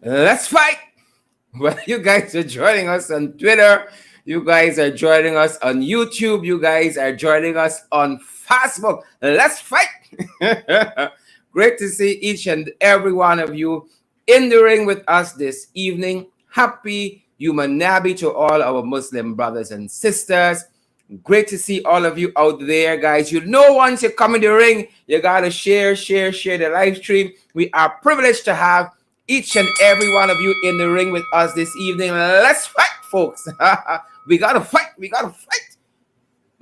Let's fight. Well, you guys are joining us on Twitter. You guys are joining us on YouTube. You guys are joining us on Facebook. Let's fight. Great to see each and every one of you in the ring with us this evening. Happy Human Nabi to all our Muslim brothers and sisters. Great to see all of you out there, guys. You know, once you come in the ring, you gotta share the live stream. We are privileged to have each and every one of you in the ring with us this evening. Let's fight, folks. We gotta fight.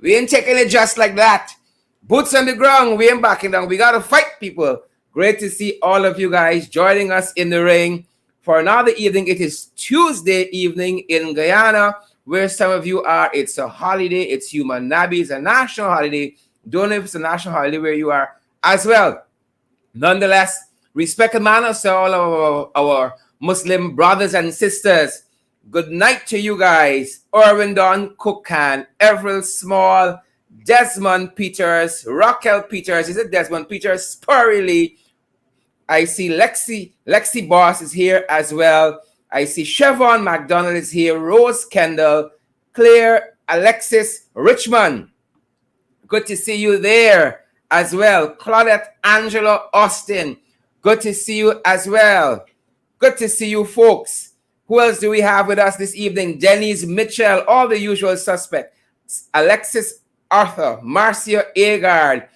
We ain't taking it just like that. Boots on the ground. We ain't backing down. We gotta fight, people. Great to see all of you guys joining us in the ring for another evening. It is Tuesday evening in Guyana, where some of you are. It's a holiday. It's Human Nabi. It's a national holiday. Don't know if it's a national holiday where you are as well. Nonetheless, respect and manners to all of our Muslim brothers and sisters. Good night to you guys. Orin Don, Cookan, Everett Small, Desmond Peters, Raquel Peters. Is it Desmond Peters? Spurry Lee. I see Lexi Boss is here as well. I see Chevron McDonald is here. Rose Kendall, Claire, Alexis Richmond. Good to see you there as well. Claudette Angela Austin. Good to see you as well. Good to see you, folks. Who else do we have with us this evening? Denise Mitchell, all the usual suspects. Alexis Arthur, Marcia Agard,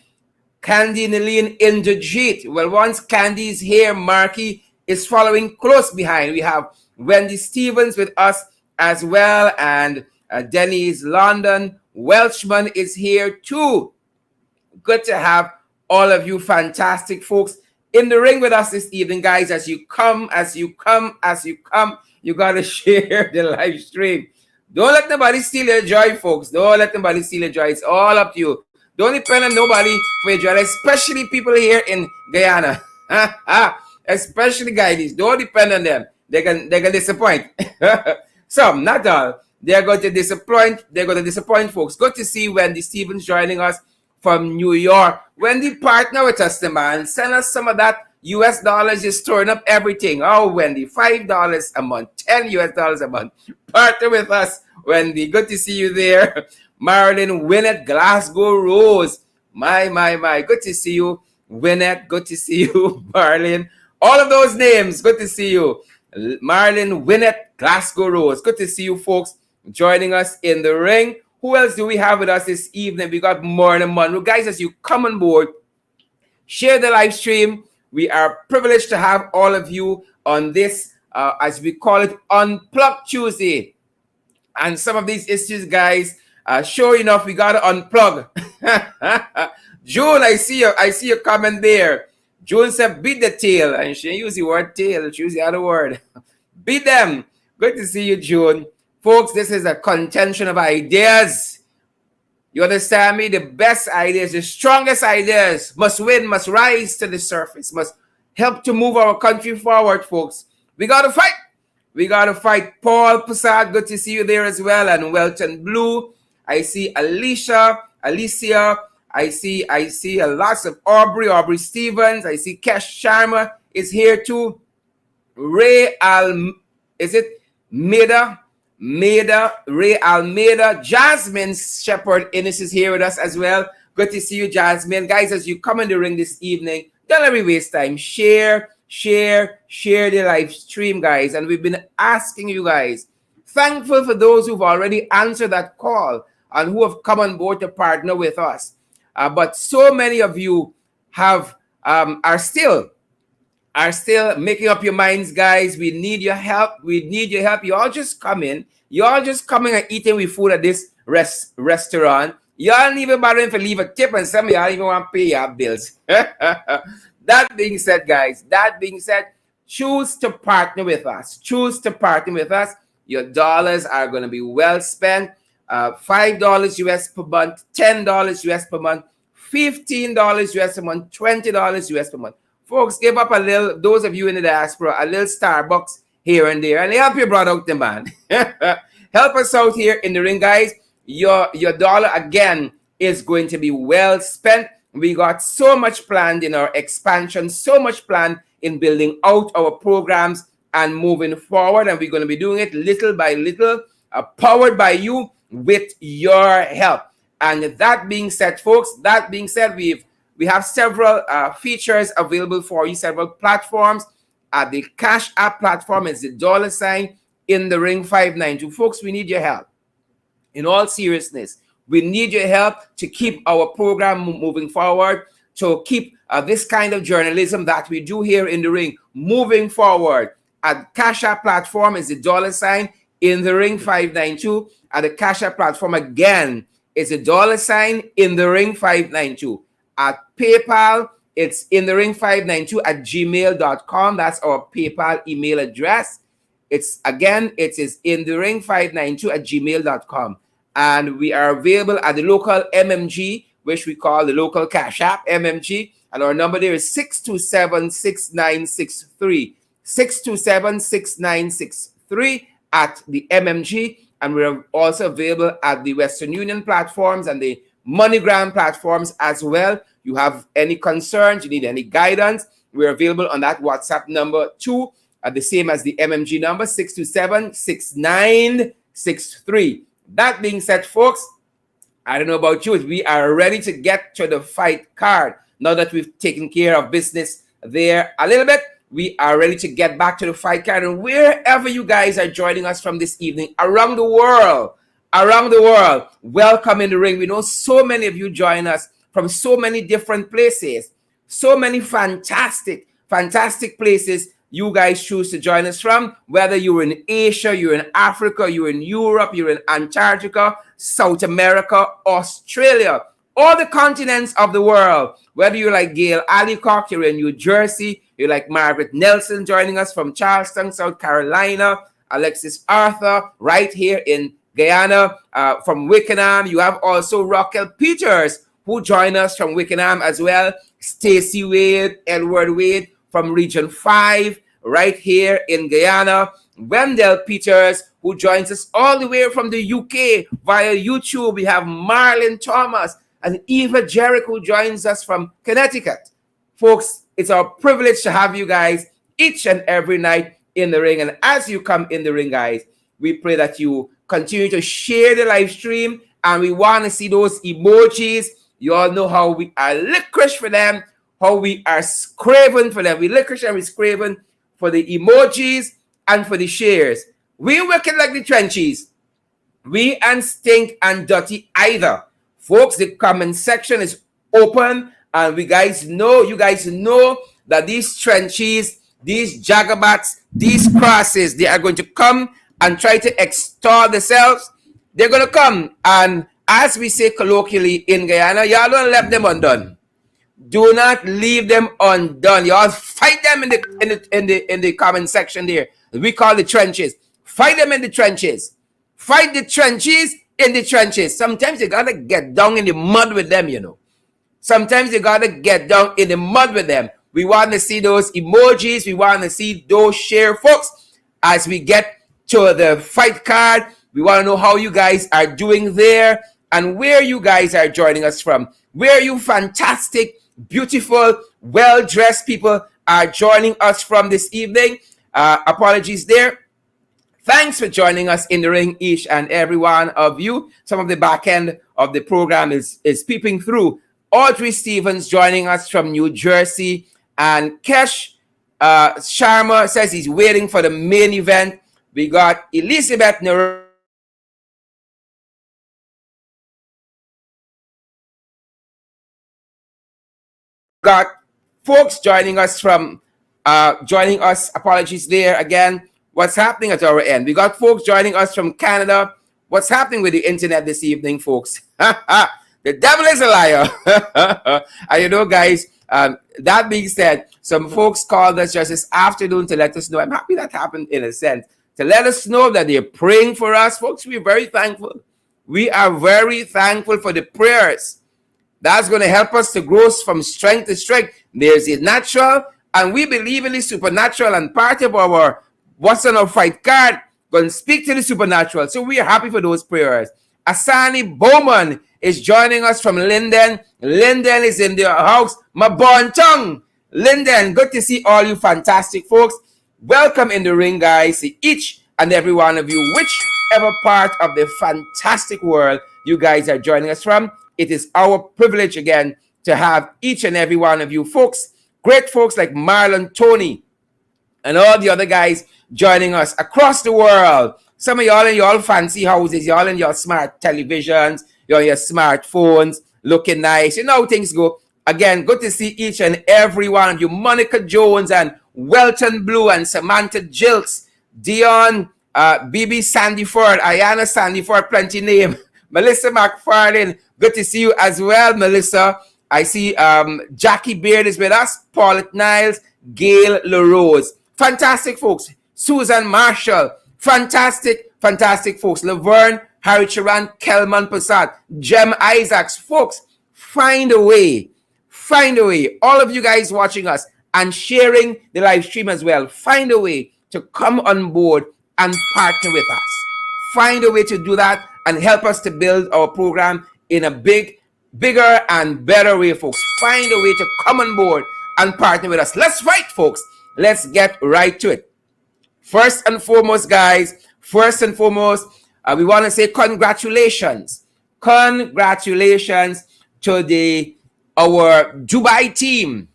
Candy Naleen Indrajit. Well, once Candy's here, Marky is following close behind. We have Wendy Stevens with us as well, and Denise London. Welchman is here too. Good to have all of you fantastic folks in the ring with us this evening, guys. As you come, you gotta share the live stream. Don't let nobody steal your joy, folks. Don't let nobody steal your joy. It's all up to you. Don't depend on nobody for your joy, especially people here in Guyana. Especially guys. Don't depend on them. They can disappoint. Some, not all. They're going to disappoint. They're going to disappoint, folks. Good to see Wendy Stevens joining us from New York. Wendy, partner with us, the man. Send us some of that US dollars. You're storing up everything. Oh, Wendy, $5 a month, $10 US a month. Partner with us, Wendy. Good to see you there. Marilyn Winnett, Glasgow Rose. My. Good to see you, Winnett. Good to see you, Marilyn. All of those names, good to see you. Marilyn Winnett, Glasgow Rose. Good to see you, folks, joining us in the ring. Who else do we have with us this evening? We got Morning Monroe. Guys, as you come on board, share the live stream. We are privileged to have all of you on this, as we call it, Unplugged Tuesday. And some of these issues, guys, sure enough, we got to unplug. June, I see your comment there. June said, beat the tail. And she used the word tail. She used the other word. Beat them. Good to see you, June. Folks, this is a contention of ideas. You understand me? The best ideas, the strongest ideas must win, must rise to the surface, must help to move our country forward, folks. We got to fight. We got to fight. Paul Passad, good to see you there as well. And Welton Blue. I see Alicia. I see lots of Aubrey Stevens. I see Kesh Sharma is here too. Ray Almeida. Jasmine Shepherd Innes is here with us as well. Good to see you, Jasmine. Guys, as you come in the ring this evening, don't let me waste time. Share the live stream, guys. And we've been asking you guys, thankful for those who've already answered that call and who have come on board to partner with us. But so many of you are still making up your minds, guys. We need your help. You all just come in. You all just coming and eating with food at this restaurant. You all ain't even bothering to leave a tip, and some of y'all even want to pay your bills. That being said, guys, choose to partner with us. Your dollars are going to be well spent. $5 US per month, $10 US per month, $15 US a month, $20 US per month. Folks, give up a little, those of you in the diaspora, a little Starbucks here and there, and help your brother out, the man. Help us out here in the ring, guys. Your dollar, again, is going to be well spent. We got so much planned in our expansion, so much planned in building out our programs and moving forward. And we're going to be doing it little by little, powered by you with your help. And that being said, folks, we have several features available for you, several platforms. The Cash App platform is the $ in the ring 592. Folks, we need your help. In all seriousness, we need your help to keep our program moving forward, to keep this kind of journalism that we do here in the ring moving forward. At Cash App platform is the $ in the ring 592. At the Cash App platform again is the $ in the ring 592. At PayPal, it's in the ring 592 at gmail.com. That's our PayPal email address. It is in the ring 592 at gmail.com. And we are available at the local MMG, which we call the local Cash App MMG. And our number there is 627-6963. 627-6963 at the MMG. And we're also available at the Western Union platforms and the MoneyGram platforms as well. You have any concerns, you need any guidance, we're available on that WhatsApp number too, the same as the MMG number, 627-6963. That being said, folks, I don't know about you, we are ready to get to the fight card. Now that we've taken care of business there a little bit, we are ready to get back to the fight card. And wherever you guys are joining us from this evening, around the world, welcome in the ring. We know so many of you join us from so many different places, so many fantastic places you guys choose to join us from, whether you're in Asia, you're in Africa, you're in Europe, you're in Antarctica, South America, Australia, all the continents of the world, whether you're like Gail Alicock, you're in New Jersey, you're like Margaret Nelson joining us from Charleston, South Carolina, Alexis Arthur right here in Guyana, from Wickenham. You have also Raquel Peters, who join us from Wickenham as well. Stacy Wade, Edward Wade from Region 5, right here in Guyana. Wendell Peters, who joins us all the way from the UK via YouTube. We have Marlon Thomas and Eva Jerick, who joins us from Connecticut. Folks, it's our privilege to have you guys each and every night in the ring. And as you come in the ring, guys, we pray that you continue to share the live stream, and we want to see those emojis. You all know how we are licorice for them, how we are scraving for them. We licorice and we scraving for the emojis and for the shares. We wicked like the trenches. We and stink and dirty either. Folks, the comment section is open, and you guys know that these trenches, these jagabats, these crosses, they are going to come and try to extort themselves. They're going to come, and as we say colloquially in Guyana, y'all don't let them undone. Do not leave them undone. Y'all fight them in the comment section there. We call the trenches. Fight them in the trenches. Fight the trenches in the trenches. Sometimes you gotta get down in the mud with them, you know. Sometimes you gotta get down in the mud with them. We want to see those emojis. We want to see those share, folks. As we get to the fight card, we want to know how you guys are doing there and where you guys are joining us from. Where you fantastic, beautiful, well-dressed people are joining us from this evening. Apologies there. Thanks for joining us in the ring, each and every one of you. Some of the back end of the program is peeping through. Audrey Stevens joining us from New Jersey. And Kesh Sharma says he's waiting for the main event. We got Elizabeth Nero. Got folks joining us apologies there again. What's happening at our end? We got folks joining us from Canada. What's happening with the internet this evening, folks? The devil is a liar. And you know, guys, that being said, some folks called us just this afternoon to let us know. I'm happy that happened in a sense. To let us know that they're praying for us. Folks, we're very thankful. We are very thankful for the prayers. That's going to help us to grow from strength to strength. There's the natural, and we believe in the supernatural, and part of our what's on our fight card going to speak to the supernatural. So we are happy for those prayers. Asani Bowman is joining us from Linden. Linden is in the house. My born tongue. Linden, good to see all you fantastic folks. welcome in the ring, guys, to each and every one of you, whichever part of the fantastic world you guys are joining us from. It is our privilege again to have each and every one of you folks, great folks like Marlon, Tony, and all the other guys joining us across the world. Some of y'all in your fancy houses, y'all in your smart televisions, your smartphones, looking nice. You know how things go. Again, good to see each and every one of you. Monica Jones and Welton Blue and Samantha Jilks, Dion, BB Sandyford, Ayana Sandyford, plenty name. Melissa McFarlane, good to see you as well, Melissa. I see Jackie Beard is with us, Paulette Niles, Gail LaRose. Fantastic folks. Susan Marshall, fantastic folks. Laverne, Harry Charan, Kelman Passat, Jem Isaacs. Folks, find a way. All of you guys watching us and sharing the live stream as well. Find a way to come on board and partner with us. Find a way to do that and help us to build our program in a bigger and better way, folks. Find a way to come on board and partner with us. Let's fight, folks. Let's get right to it. First and foremost, guys, we want to say congratulations. Congratulations to our Dubai team.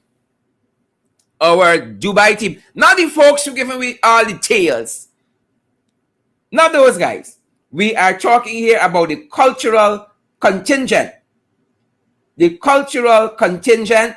Not the folks who giving me all the tales. Not those guys. We are talking here about the cultural contingent. The cultural contingent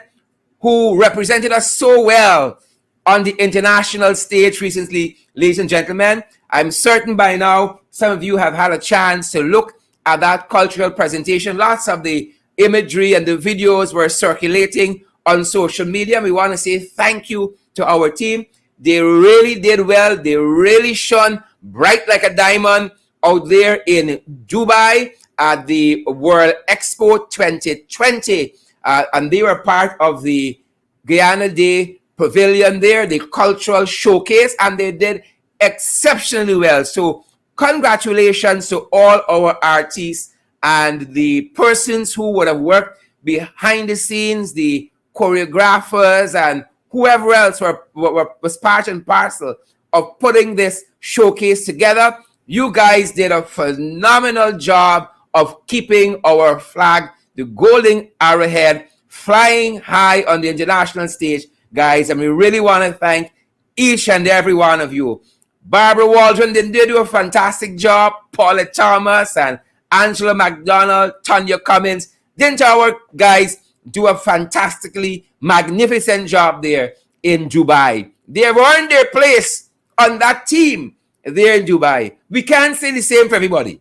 who represented us so well on the international stage recently, ladies and gentlemen. I'm certain by now some of you have had a chance to look at that cultural presentation. Lots of the imagery and the videos were circulating on social media. We want to say thank you to our team. They really did well. They really shone bright like a diamond out there in Dubai at the World Expo 2020. And they were part of the Guyana Day Pavilion there, the cultural showcase, and they did exceptionally well. So congratulations to all our artists and the persons who would have worked behind the scenes, the choreographers and whoever else was part and parcel of putting this showcase together. You guys did a phenomenal job of keeping our flag, the golden arrowhead, flying high on the international stage, guys. And we really want to thank each and every one of you. Barbara Waldron did do a fantastic job. Paula Thomas and Angela McDonald, Tanya Cummins. Didn't our guys do a fantastically magnificent job there in Dubai? They have earned their place on that team there in Dubai. We can't say the same for everybody.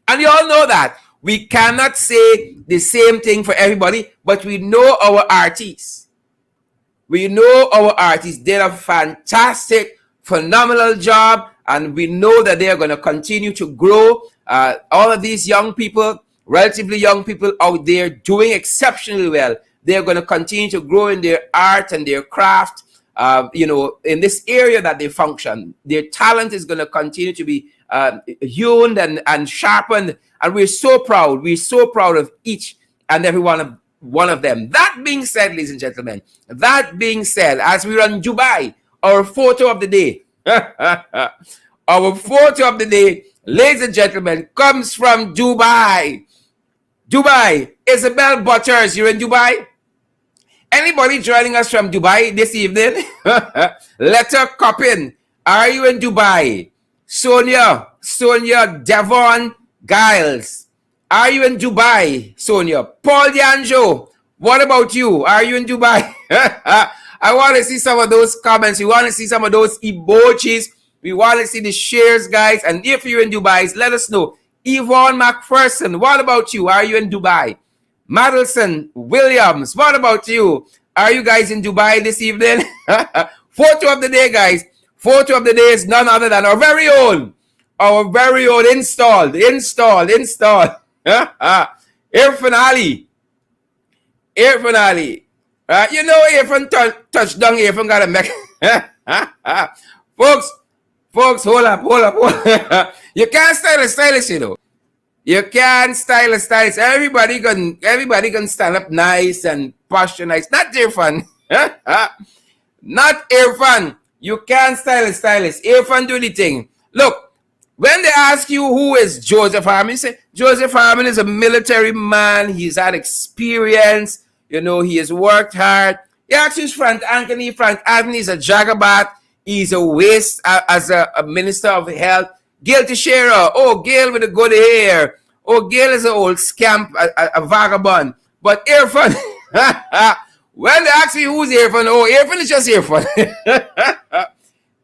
And you all know that. We cannot say the same thing for everybody, but we know our artists. We know our artists did a fantastic, phenomenal job, and we know that they are going to continue to grow. All of these young people, relatively young people out there doing exceptionally well. They're going to continue to grow in their art and their craft, in this area that they function. Their talent is going to continue to be honed and sharpened. And we're so proud. We're so proud of each and every one of them. That being said, ladies and gentlemen, as we're in Dubai, our photo of the day, ladies and gentlemen, comes from Dubai. Dubai. Isabel Butters, you're in Dubai? Anybody joining us from Dubai this evening? Letter Coppin, are you in Dubai? Sonia, Devon Giles, are you in Dubai? Sonia. Paul D'Anjo, what about you? Are you in Dubai? I want to see some of those comments. We want to see some of those emojis. We want to see the shares, guys. And if you're in Dubai, let us know. Yvonne McPherson, what about you? Are you in Dubai? Madelson Williams, what about you? Are you guys in Dubai this evening? Photo of the day, guys. Photo of the day is none other than our very own installed. Irfaan Ali. Irfaan touched down. Irfaan got a mech. Folks, hold up. You can't style a stylist, you know. You can't style a stylist. Everybody can stand up nice and posture nice. Not Irfaan. Not Irfaan. You can't stylist. Irfaan do the thing. Look, when they ask you who is Joseph Harmon, you say Joseph Harmon is a military man. He's had experience. You know, he has worked hard. He actually is Frank Anthony. Frank Anthony is a jagabat. He's a waste as a minister of health. Gail Teixeira. Oh, Gail with the good hair. Oh, Gail is an old scamp, a vagabond. But Irfaan, when they ask me who's Irfaan, oh, Irfaan is just Irfaan.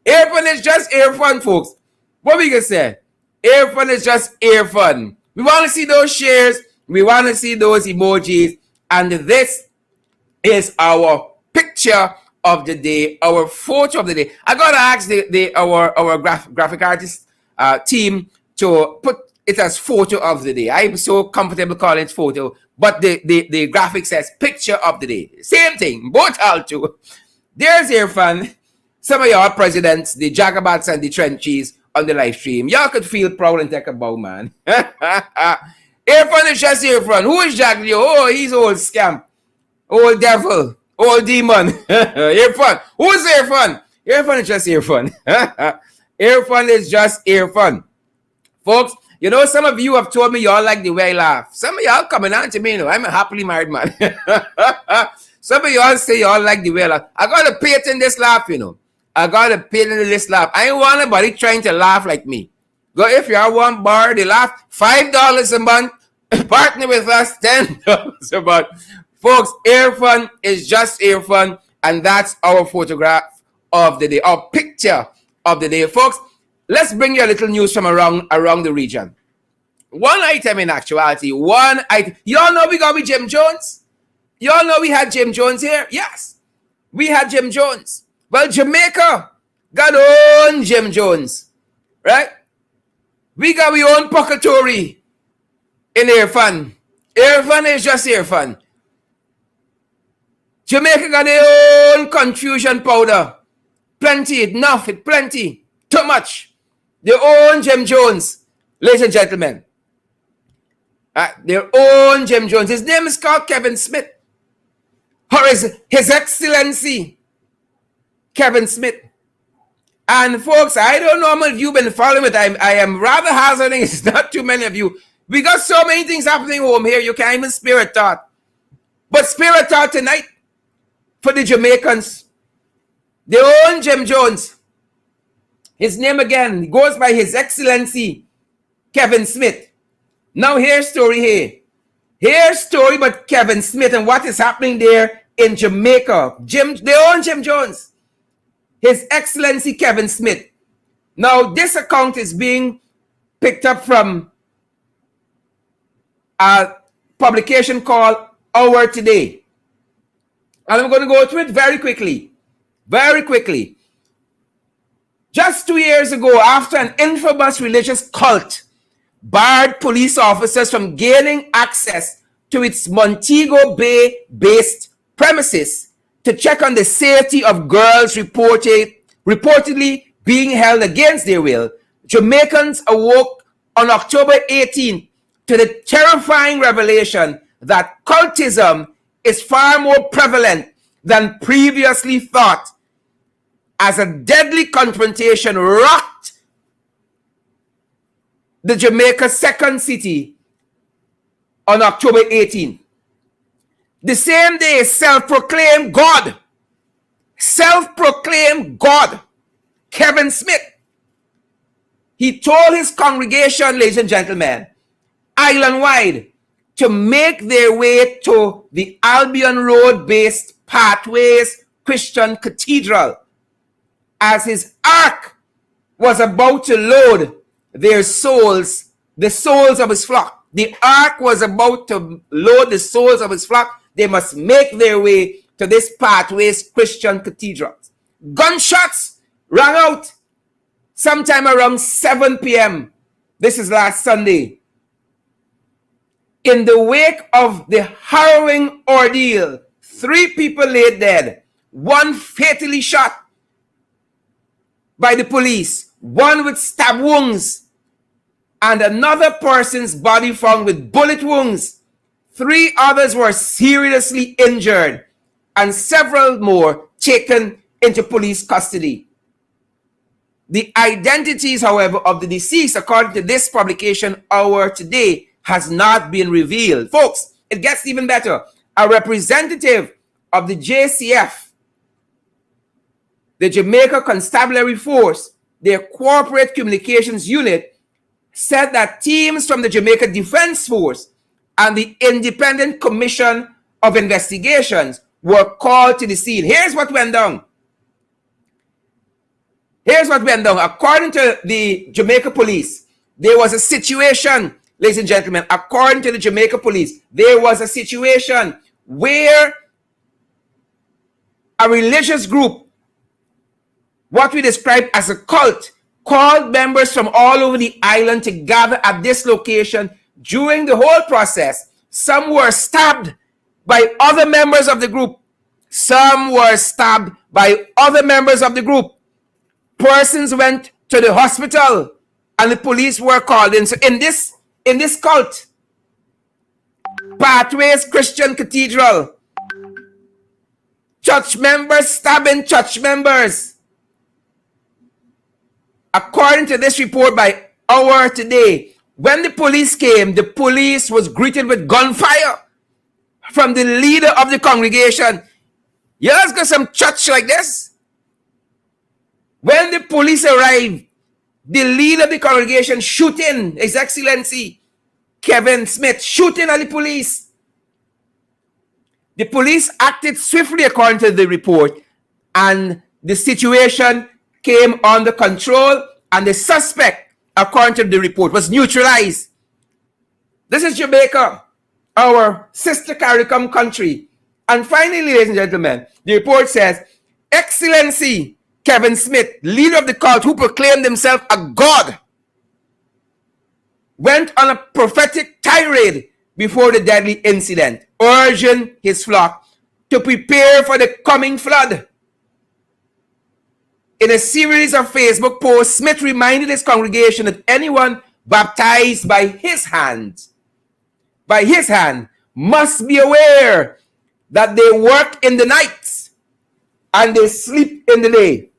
Irfaan is just Irfaan, folks. What we can say? Irfaan is just Irfaan. We want to see those shares. We want to see those emojis. And this is our picture of the day, our photo of the day. I got to ask our graphic artist team to put it as photo of the day. I'm so comfortable calling it photo. But the graphic says picture of the day. Same thing. Both all two. There's Irfaan. Some of y'all presidents, the jagabats and the trenchies on the live stream. Y'all could feel proud and take a bow, man. Irfaan is just Irfaan. Who is Jack Leo? Oh, he's old scamp. Old devil. Old demon. Irfaan. Who is Irfaan? Irfaan is just Irfaan. Irfaan is just Irfaan. Folks, you know, some of you have told me y'all like the way I laugh. Some of y'all coming on to me, you know, I'm a happily married man. Some of y'all say y'all like the way I laugh. I got to pay attention to this laugh, you know. I got to pay attention to this laugh. I ain't want anybody trying to laugh like me. Go, if you are one bar, they laugh $5 a month. Partner with us, $10 a month. Folks, Irfaan is just Irfaan, and that's our photograph of the day, our picture of the day. Folks, let's bring you a little news from around the region. One item in actuality, one item. Y'all know we got with Jim Jones? Y'all know we had Jim Jones here? Yes, we had Jim Jones. Well, Jamaica got own Jim Jones, right? We got our own Pocketori in Irfaan. Irfaan is just Irfaan. Jamaica got their own confusion powder. Plenty, enough, plenty, too much. Their own Jim Jones, ladies and gentlemen. Their own Jim Jones. His name is called Kevin Smith. Or His Excellency Kevin Smith. And folks, I don't know how many of you been following it. I am rather hazarding. It's not too many of you. We got so many things happening home here. You can't even spare a thought. But spare a thought tonight for the Jamaicans. Their own Jim Jones. His name again goes by His Excellency Kevin Smith. Now here's story here. Here's story about Kevin Smith and what is happening there in Jamaica. Their own Jim Jones. His Excellency Kevin Smith. Now this account is being picked up from a publication called Our Today. And I'm going to go through it very quickly. Very quickly. Just 2 years ago, after an infamous religious cult barred police officers from gaining access to its Montego Bay-based premises to check on the safety of girls reportedly being held against their will, Jamaicans awoke on October 18th to the terrifying revelation that cultism is far more prevalent than previously thought, as a deadly confrontation rocked the Jamaica second city on October 18th. The same day, self-proclaimed God, Kevin Smith, he told his congregation, ladies and gentlemen, island-wide, to make their way to the Albion Road-based Pathways Christian Cathedral, as his ark was about to load their souls, the souls of his flock. The ark was about to load the souls of his flock. They must make their way to this Pathways Christian Cathedral. Gunshots rang out sometime around 7 p.m. This is last Sunday. In the wake of the harrowing ordeal, 3 people lay dead, 1 fatally shot by the police, 1 with stab wounds, and another person's body found with bullet wounds. 3 others were seriously injured, and several more taken into police custody. The identities, however, of the deceased, according to this publication, Hour Today, has not been revealed. Folks, it gets even better. A representative of the JCF, the Jamaica Constabulary Force, their corporate communications unit, said that teams from the Jamaica Defense Force and the Independent Commission of Investigations were called to the scene. Here's what went down. According to the Jamaica Police, there was a situation, ladies and gentlemen, according to the Jamaica Police, there was a situation where a religious group, what we describe as a cult, called members from all over the island to gather at this location. During the whole process, some were stabbed by other members of the group. Persons went to the hospital and the police were called in. So in this cult, Pathways Christian Cathedral, church members stabbing church members. According to this report by Hour Today, when the police came, the police was greeted with gunfire from the leader of the congregation. You guys got some church like this? When the police arrived, the leader of the congregation shooting, His Excellency Kevin Smith, shooting at the police. The police acted swiftly according to the report, and the situation came under control, and the suspect, according to the report, was neutralized. This is Jamaica, our sister CARICOM country. And finally, ladies and gentlemen, the report says, Excellency Kevin Smith, leader of the cult who proclaimed himself a god, went on a prophetic tirade before the deadly incident, urging his flock to prepare for the coming flood. In a series of Facebook posts, Smith reminded his congregation that anyone baptized by his hand, must be aware that they work in the night and they sleep in the day.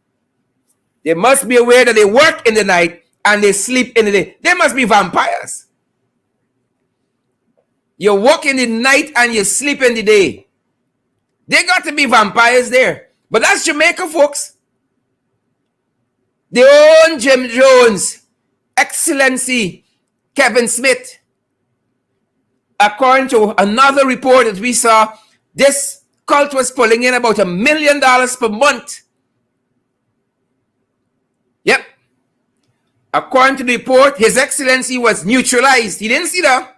They must be aware that they work in the night and they sleep in the day. They must be vampires. You work in the night and you sleep in the day. They got to be vampires there. But that's Jamaica, folks. Their own Jim Jones, Excellency Kevin Smith. According to another report that we saw, this cult was pulling in about $1 million per month. Yep. According to the report, His Excellency was neutralized. He didn't see that.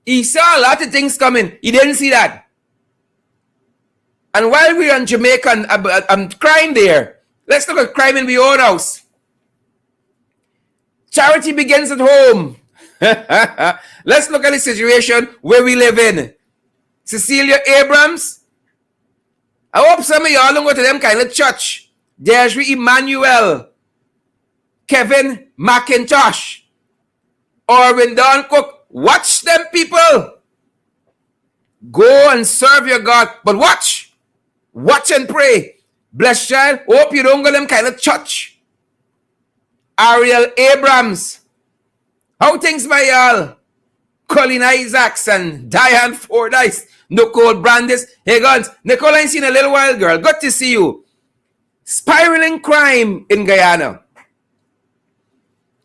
He saw a lot of things coming. He didn't see that. And while we're on Jamaica and crime there, let's look at crime in the own house. Charity begins at home. Let's look at the situation where we live in. Cecilia Abrams. I hope some of y'all don't go to them kind of church. Deirdre Emmanuel. Kevin McIntosh. Orin Don Cook. Watch them, people. Go and serve your God. But watch. Watch and pray. Bless child. Hope you don't go to them kind of church. Ariel Abrams. How things by y'all? Colin Isaacs and Diane Fordyce. Nicole Brandis. Hey guys, Nicole, I ain't seen a little while, girl. Good to see you. Spiraling crime in Guyana.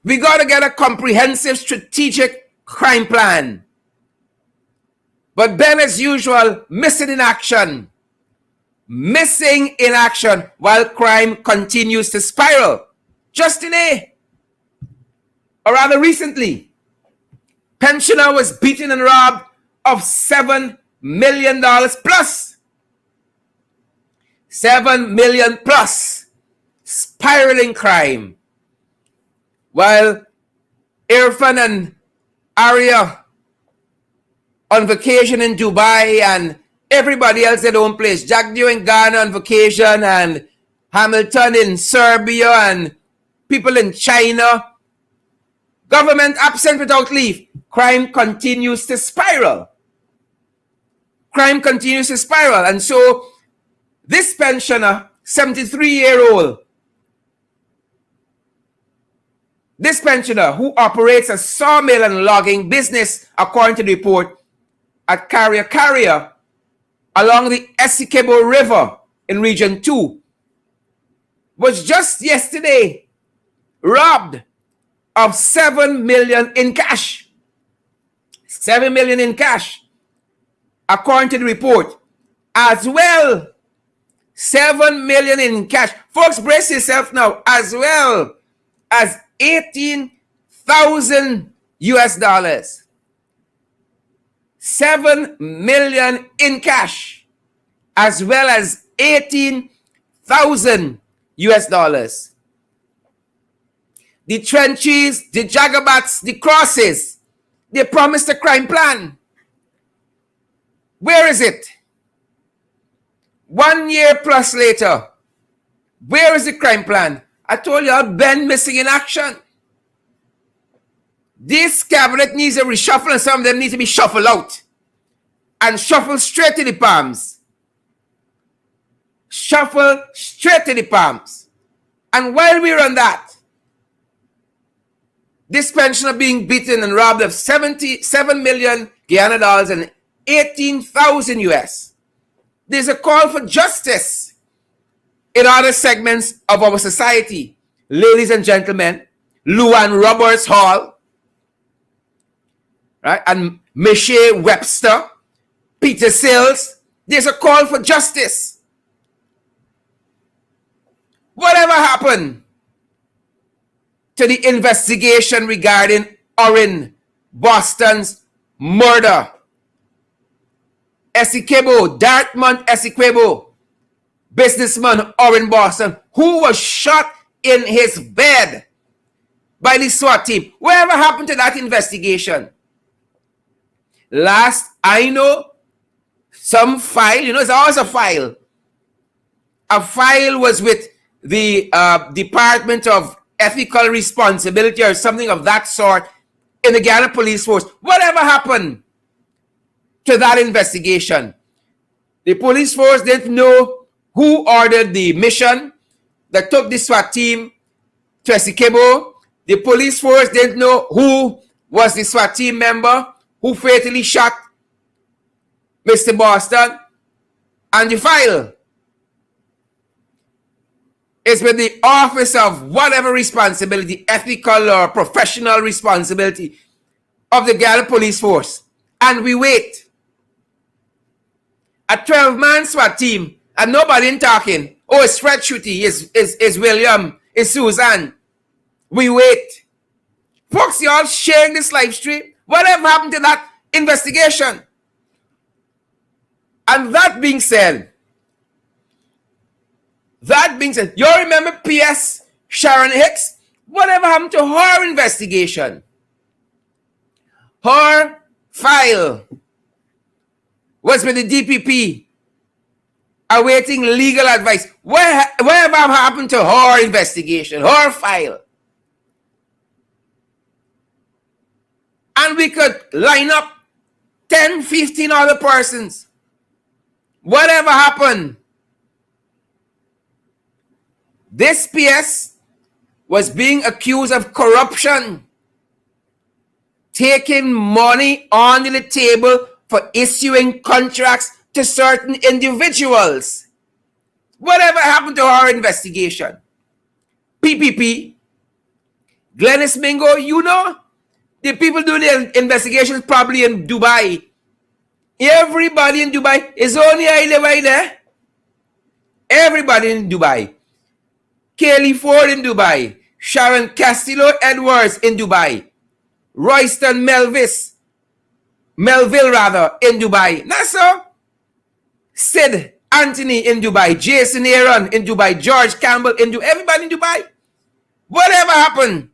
We got to get a comprehensive strategic crime plan. But Ben, as usual, missing in action. Missing in action while crime continues to spiral. Just today, or rather recently, pensioner was beaten and robbed of $7 million plus. $7 million plus. Spiraling crime. While Irfaan and Arya on vacation in Dubai and everybody else at home place. Jack Dew in Ghana on vacation and Hamilton in Serbia and people in China. Government absent without leave. Crime continues to spiral. Crime continues to spiral. And so this pensioner, 73-year-old, This pensioner, who operates a sawmill and logging business, according to the report, at Carrier along the Essequibo River in Region 2, was just yesterday robbed of $7 million in cash. $7 million in cash, according to the report. As well, $7 million in cash. Folks, brace yourself now. As well as 18,000 US dollars. $7 million in cash, as well as 18,000 US dollars. The trenches, the jagabats, the crosses, they promised a crime plan. Where is it? 1 year plus later, where is the crime plan? I told you all, Ben missing in action. This cabinet needs a reshuffle, and some of them need to be shuffled out and shuffled straight to the palms. Shuffle straight to the palms. And while we're on that, this pensioner being beaten and robbed of 77 million Guyana dollars and 18,000 US. There's a call for justice in other segments of our society. Ladies and gentlemen, Luan Roberts Hall, right, and Michelle Webster, Peter Sills, there's a call for justice. Whatever happened to the investigation regarding Orin Boston's murder? Essequibo, Dartmouth Essequibo, businessman Orin Boston, who was shot in his bed by the SWAT team. Whatever happened to that investigation? Last I know, some file, it's always a file. A file was with the Department of Ethical Responsibility or something of that sort in the Guyana Police Force. Whatever happened to that investigation? The police force didn't know who ordered the mission that took the SWAT team to Essequibo. The police force didn't know who was the SWAT team member who fatally shot Mr. Boston. And the file is with the Office of whatever responsibility, ethical or professional responsibility of the Guyana Police Force. And we wait. A 12-man SWAT team, and nobody in talking. Oh, it's Fred Shooty, it's William, it's Susan. We wait. Folks, y'all sharing this live stream. Whatever happened to that investigation? And that being said, you all remember PS Sharon Hicks? Whatever happened to her investigation? Her file was with the DPP awaiting legal advice. Whatever happened to her investigation, her file? And we could line up 10, 15 other persons. Whatever happened? This PS was being accused of corruption, taking money on the table for issuing contracts to certain individuals. Whatever happened to our investigation? PPP, Glennis Mingo, the people doing the investigations probably in Dubai. Everybody in Dubai is only I live right there. Everybody in Dubai. Kaylee Ford in Dubai. Sharon Castillo Edwards in Dubai. Royston Melville in Dubai. That's so. Sid Anthony in Dubai. Jason Aaron in Dubai. George Campbell in Dubai. Everybody in Dubai. Whatever happened?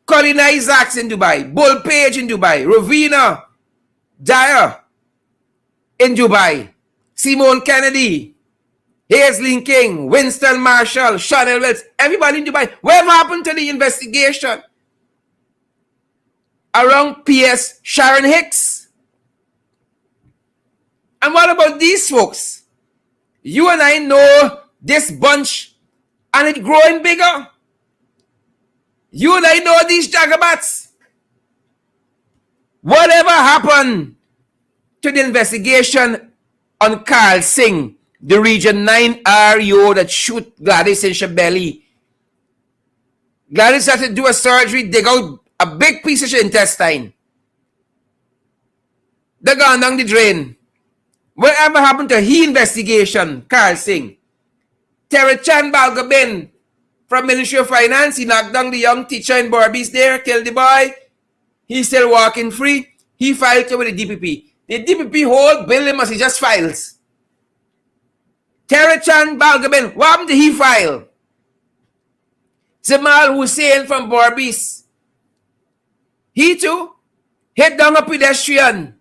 Colin Isaacs in Dubai. Bull Page in Dubai. Ravina Dyer in Dubai. Simone Kennedy. Hazelyn King. Winston Marshall. Chanel Wells. Everybody in Dubai. Whatever happened to the investigation around PS Sharon Hicks? And what about these folks? You and I know this bunch, and it's growing bigger. You and I know these jagabats. Whatever happened to the investigation on Carl Singh, the Region 9 REO that shoot Gladys in Shabeli? Gladys had to do a surgery, dig out a big piece of her intestine. They gone down the drain. Whatever happened to he investigation, Carl Singh? Terry Chan Balgobin from Ministry of Finance, he knocked down the young teacher in Barbies there, killed the boy. He's still walking free. He filed with the DPP. The DPP whole bill him as he just files. Terry Chan Balgobin, what happened to he file? Jamal Hussein from Barbies, he too hit down a pedestrian,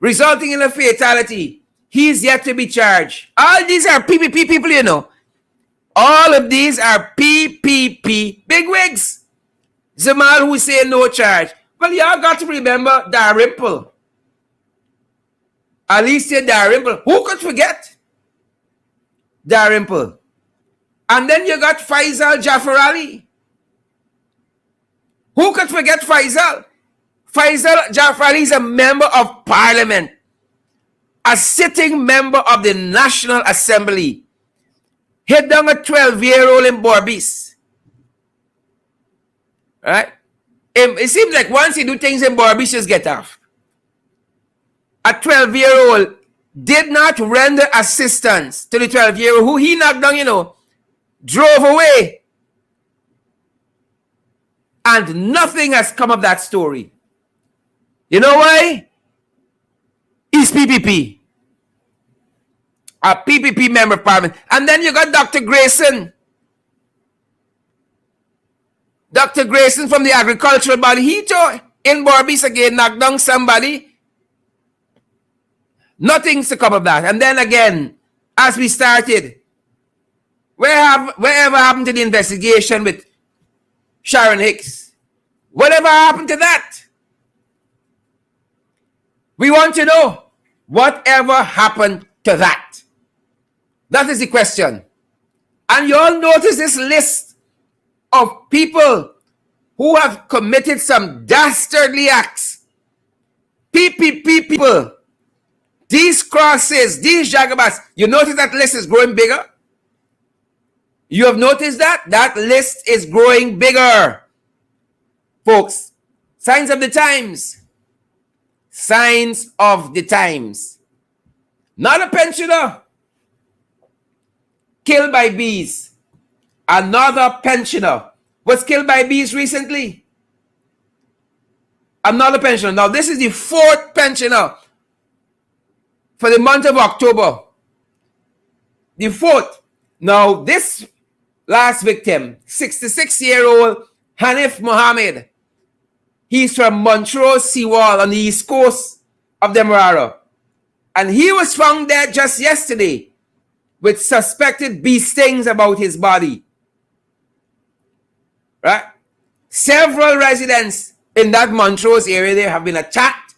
resulting in a fatality. He is yet to be charged. All these are PPP people, you know. All of these are PPP bigwigs. Jamal Hussein, no charge. Well, y'all got to remember Dalrymple. Alicia Dalrymple. Who could forget Dalrymple? And then you got Faisal Jafar Ali. Who could forget Faisal? Faisal Jafar Ali is a member of parliament, a sitting member of the National Assembly. Hit down a 12-year-old in Barbies. Right? It seems like once you do things in Barbies, just get off. A 12-year-old did not render assistance to the 12-year-old who he knocked down, you know, drove away. And nothing has come of that story. You know why? He's PPP. A PPP member of parliament. And then you got Dr. Grayson. Dr. Grayson from the agricultural body. He too, in Barbies again, knocked down somebody. Nothing's to come of that. And then again, as we started, wherever happened to the investigation with Sharon Hicks? Whatever happened to that? We want to know whatever happened to that. That is the question. And you all notice this list of people who have committed some dastardly acts. PPP people, these crosses, these jagabas. You notice that list is growing bigger? You have noticed that? That list is growing bigger. Folks, signs of the times. Signs of the times. Not a pensioner killed by bees. Another pensioner was killed by bees recently. Another pensioner. Now, this is the fourth pensioner for the month of October. The fourth. Now, this last victim, 66-year-old Hanif Mohammed. He's from Montrose Seawall on the east coast of Demerara. And he was found dead just yesterday with suspected bee stings about his body. Right? Several residents in that Montrose area there have been attacked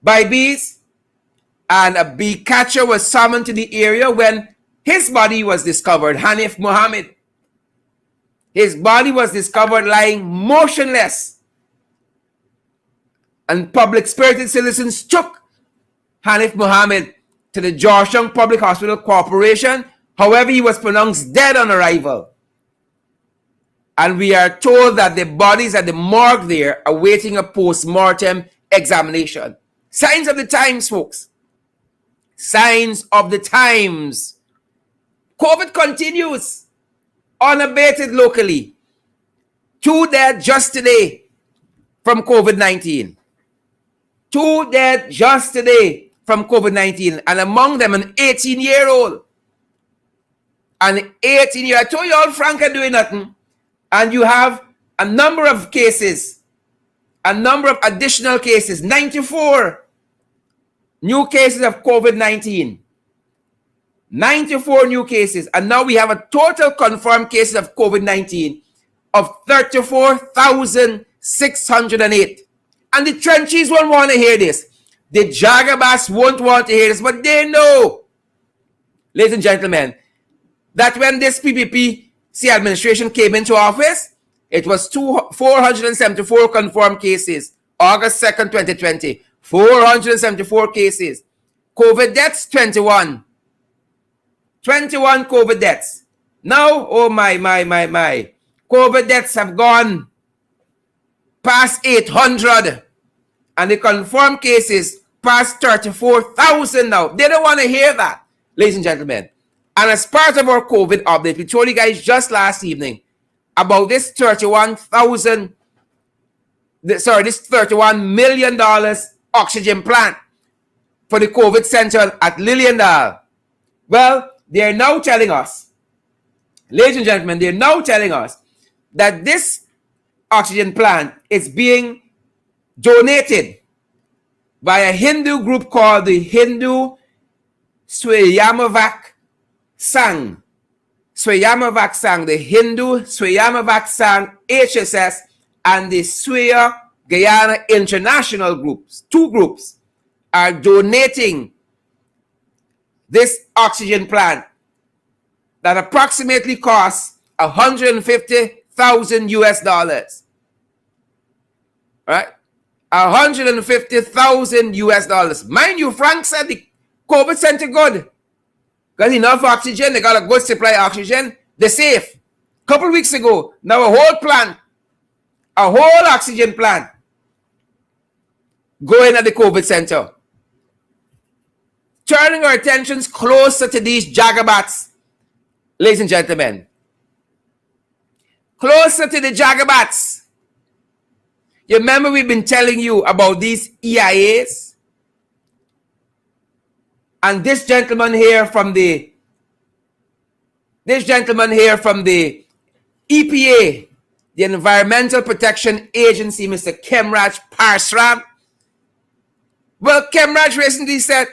by bees, and a bee catcher was summoned to the area when his body was discovered. Hanif Mohammed. His body was discovered lying motionless. And public-spirited citizens took Hanif Mohammed to the Georgetown Public Hospital Corporation. However, he was pronounced dead on arrival. And we are told that the body is at the morgue there awaiting a post-mortem examination. Signs of the times, folks. Signs of the times. COVID continues unabated locally. 2 dead just today from COVID-19. 2 dead just today from COVID-19, and among them an 18-year-old. An 18-year-old. I told you all Frank are doing nothing. And you have a number of cases, a number of additional cases, 94 new cases of COVID-19. 94 new cases. And now we have a total confirmed cases of COVID-19 of 34,608. And the trenches won't want to hear this. The jagabas won't want to hear this, but they know, ladies and gentlemen, that when this PPP administration came into office, it was 474 confirmed cases. August 2nd, 2020. 474 cases. COVID deaths, 21. 21 COVID deaths. Now, oh my. COVID deaths have gone past 800. And the confirmed cases past 34,000 now. They don't want to hear that, ladies and gentlemen. And as part of our COVID update, we told you guys just last evening about this $31 million oxygen plant for the COVID center at Liliendal. Well, they are now telling us, ladies and gentlemen, they are now telling us that this oxygen plant is being donated by a Hindu group called the Hindu Swayamavak Sangh. The Hindu Swayamavak Sangh HSS and the Swaya Guyana International groups, two groups, are donating this oxygen plant that approximately costs $150,000 US. Right? $150,000 US. Mind you, Frank said the COVID center good. Got enough oxygen, they got a good supply of oxygen, they're safe. A couple weeks ago, now a whole oxygen plant going at the COVID center. Turning our attentions closer to these jagabats, ladies and gentlemen. Closer to the jagabats. You remember we've been telling you about these EIAs? And this gentleman here from the EPA, the Environmental Protection Agency, Mr. Khemraj Parsram. Well, Khemraj recently said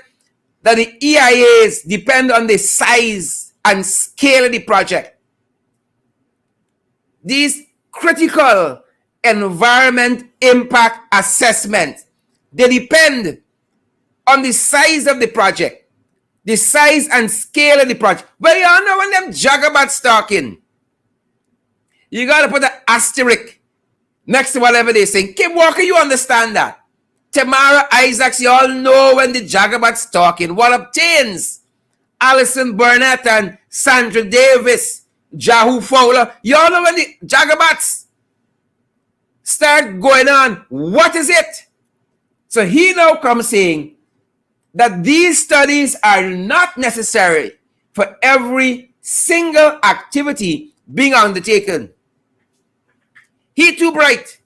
that the EIAs depend on the size and scale of the project. These critical environment impact assessments, they depend on the size of the project, the size and scale of the project. Well, you all know when them jagabats talking, you got to put an asterisk next to whatever they say. Kim Walker, you understand that. Tamara Isaacs, you all know when the jagabats talking, what obtains. Alison Burnett and Sandra Davis, Jahu Fowler, you all know when the jagabats start going on, what is it? So he now comes saying that these studies are not necessary for every single activity being undertaken. He too bright.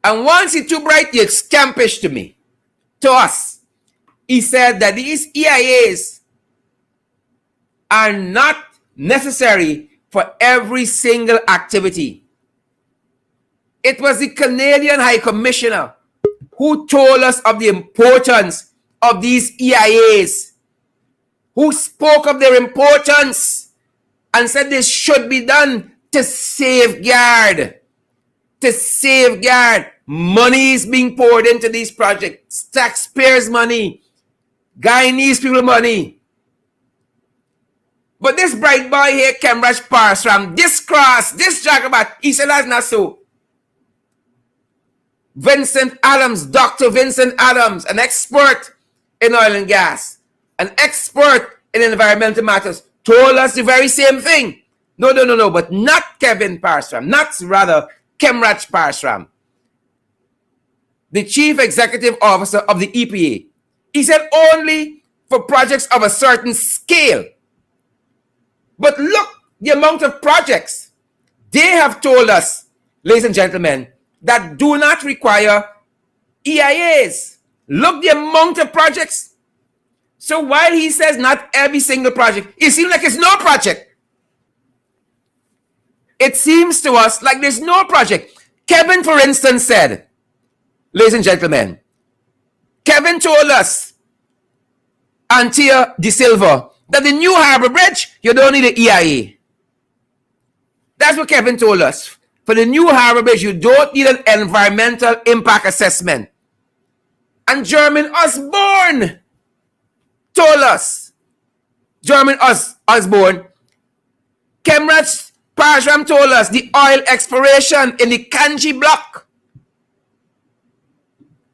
And once he too bright, he scampish to us. He said that these EIAs are not necessary for every single activity. It was the Canadian High Commissioner who told us of the importance of these EIAs, who spoke of their importance and said this should be done to safeguard money is being poured into these projects, taxpayers' money, Guyanese people money. But this bright boy here, Khemraj Parsram, this jagabat, he said that's not so. Dr. Vincent Adams, an expert in oil and gas, an expert in environmental matters, told us the very same thing. No, but not Khemraj Parsram, the Chief Executive Officer of the EPA. He said only for projects of a certain scale. But look, the amount of projects they have told us, ladies and gentlemen, that do not require EIAs. Look the amount of projects. So while he says not every single project, it seems like it's no project. It seems to us like there's no project. Kevin, for instance, said, ladies and gentlemen, Kevin told us, Antia De Silva, that the new Harbor Bridge, you don't need an EIA. That's what Kevin told us. For the new Harbor Bridge, you don't need an environmental impact assessment. And Jermaine Osborne told us, Khemraj Parsram told us the oil exploration in the Kanji block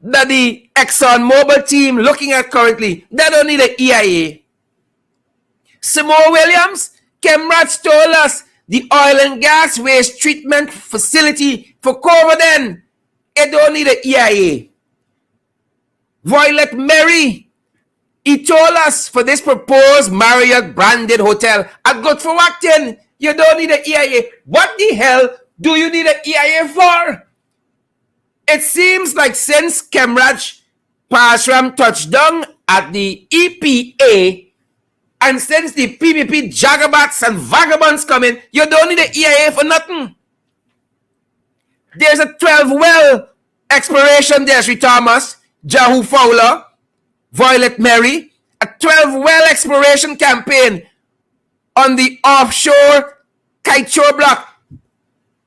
that the ExxonMobil team looking at currently, they don't need an EIA. Simone Williams, Khemraj told us the oil and gas waste treatment facility for Covaden, it don't need an EIA. Violet Mary, he told us for this proposed Marriott branded hotel at good for Acton, you don't need an EIA. What the hell do you need an EIA for? It seems like since Khemraj Parsram touched down at the EPA, and since the PPP jagabats and vagabonds come in, you don't need an EIA for nothing. There's a 12-well exploration there, Sri Thomas, Jahu Fowler, Violet Mary, a 12-well exploration campaign on the offshore Kiteshore block.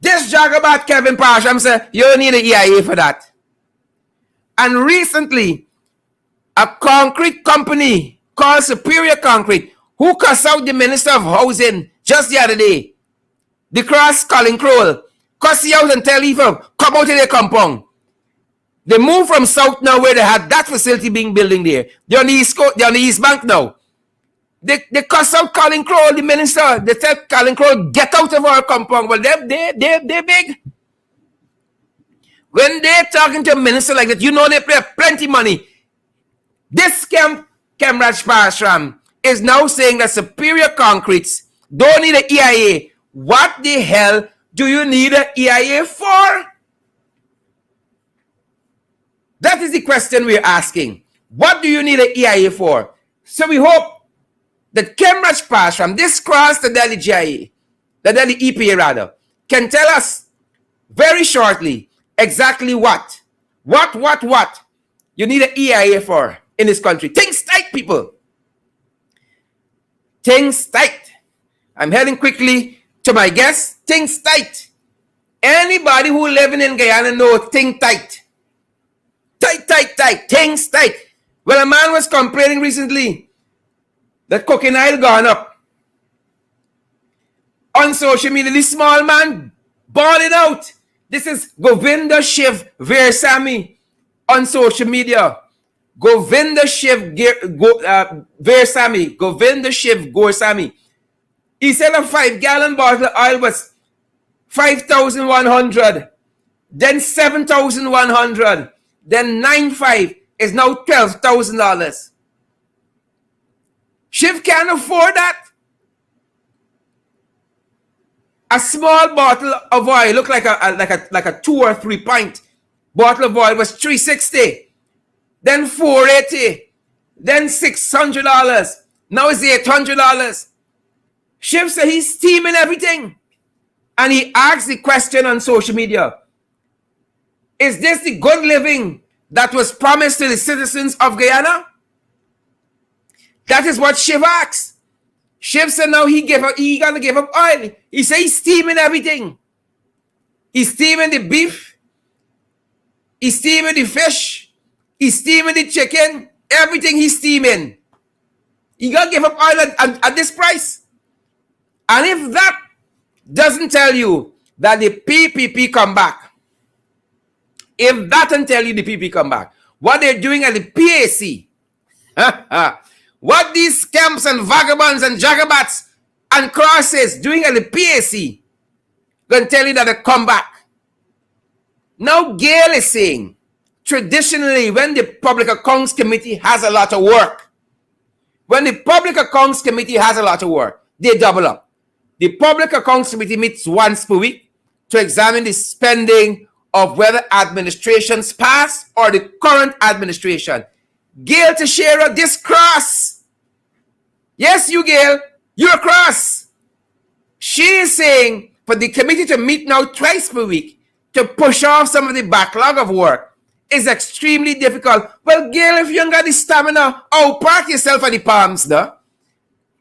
This jagabat Kevin Parsram said, you don't need an EIA for that. And recently, a concrete company called Superior Concrete, who cussed out the Minister of Housing just the other day, the cross Colin Crowell, cuss you out and tell him, come out of their compound. They moved from south now where they had that facility being building there. They're on the East Coast, they're on the East Bank now. They cuss out Colin Crowell, the minister. They tell Colin Crowell, get out of our compound. Well, they're big. When they're talking to a minister like that, you know they pay plenty money. This Khemraj Parsram is now saying that Superior Concretes don't need an EIA. What the hell do you need an EIA for? That is the question we're asking. What do you need an EIA for? So we hope that Khemraj Parsram, this cross the Delhi GIA, the Delhi EPA rather, can tell us very shortly exactly what you need an EIA for in this country. Things tight, people. Things tight. I'm heading quickly to my guest. Things tight. Anybody who living in Guyana knows things tight. Tight. Things tight. Well, a man was complaining recently that cooking oil gone up. On social media, this small man bawling out. This is Govinda Shiv Veersamy on social media. Govinda Shiv Veersamy. He said a 5-gallon bottle of oil was 5,100, then 7,100, then 9,500 is now $12,000. Shiv can't afford that. A small bottle of oil, look like a 2 or 3 pint bottle of oil was $360, then $480, then $600. Now it's $800. Shiv said he's steaming everything, and he asked the question on social media: is this the good living that was promised to the citizens of Guyana? That is what Shiv asked. Shiv said now he gonna give up oil. He said he's steaming everything. He's steaming the beef. He's steaming the fish. He's steaming the chicken. Everything he's steaming. He gonna give up oil at this price. And if that doesn't tell you that the PPP come back, if that doesn't tell you the PPP come back, what they're doing at the PAC, what these scamps and vagabonds and jagabats and crosses doing at the PAC, gonna tell you that they come back. Now Gail is saying, traditionally, when the Public Accounts Committee has a lot of work, they double up. The Public Accounts Committee meets once per week to examine the spending of whether administrations past or the current administration. Gail Teixeira, this cross. Yes, you, Gail, you're cross. She is saying for the committee to meet now twice per week to push off some of the backlog of work is extremely difficult. Well, Gail, if you ain't got the stamina, park yourself at the palms, though.